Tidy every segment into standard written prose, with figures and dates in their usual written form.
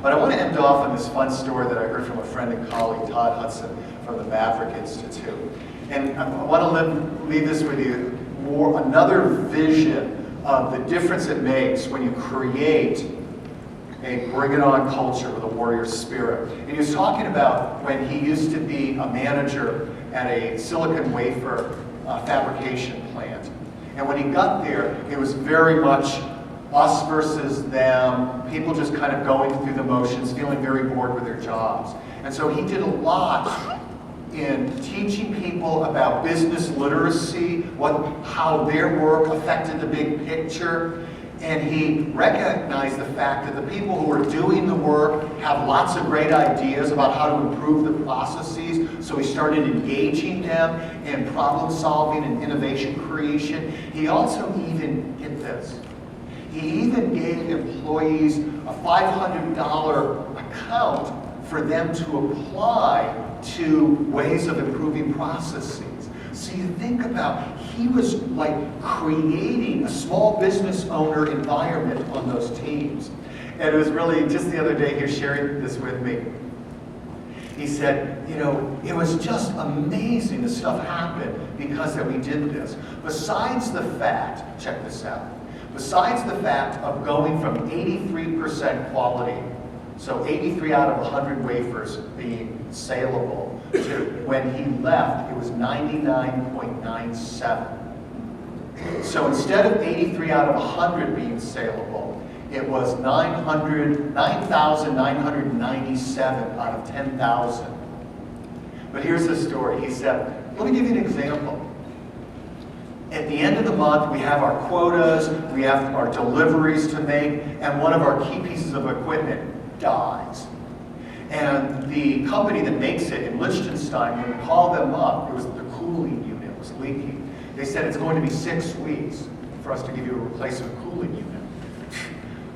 But I want to end off on this fun story that I heard from a friend and colleague, Todd Hudson, from the Maverick Institute. And I want to leave this with you, another vision of the difference it makes when you create a bring it on culture with a warrior spirit. And he was talking about when he used to be a manager at a silicon wafer fabrication plant. And when he got there, it was very much us versus them, people just kind of going through the motions, feeling very bored with their jobs. And so he did a lot in teaching people about business literacy, how their work affected the big picture. And he recognized the fact that the people who are doing the work have lots of great ideas about how to improve the processes. So he started engaging them in problem solving and innovation creation. He also even, get this, he even gave employees a $500 account for them to apply to ways of improving processes. So you think about, he was like creating a small business owner environment on those teams. And it was really, just the other day, he was sharing this with me. He said, you know, it was just amazing the stuff happened because that we did this. Besides the fact, check this out, besides the fact of going from 83% quality, so 83 out of 100 wafers being saleable, to when he left, it was 99.97. So instead of 83 out of 100 being saleable, it was 9,997 out of 10,000. But here's the story. He said, let me give you an example. At the end of the month, we have our quotas, we have our deliveries to make, and one of our key pieces of equipment dies. And the company that makes it in Liechtenstein, when we called them up, it was the cooling unit was leaking. They said it's going to be 6 weeks for us to give you a replacement cooling unit.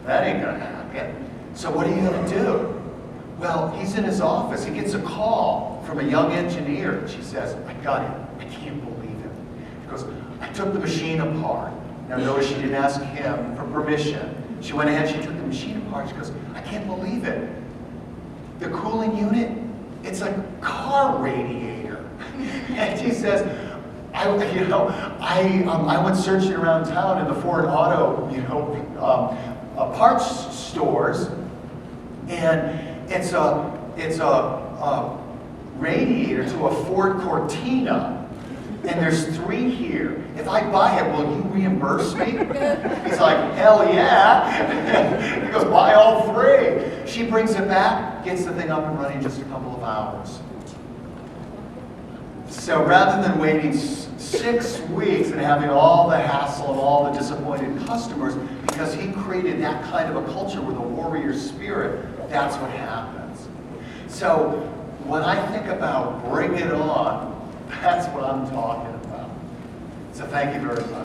That ain't gonna happen. So what are you gonna do? Well, he's in his office. He gets a call from a young engineer. She says, I got it. I can't believe it. She goes, I took the machine apart. Now notice she didn't ask him for permission. She went ahead, she took the machine apart. She goes, I can't believe it. The cooling unit, it's a car radiator. And she says, I went searching around town in the Ford Auto, parts stores, and it's a radiator to a Ford Cortina, and there's 3 here. If I buy it, will you reimburse me? He's like, hell yeah. He goes, buy all 3. She brings it back, gets the thing up and running in just a couple of hours. So rather than waiting 6 weeks and having all the hassle and all the disappointed customers, because he created that kind of a culture with a warrior spirit, that's what happens. So when I think about bring it on, that's what I'm talking about. So thank you very much.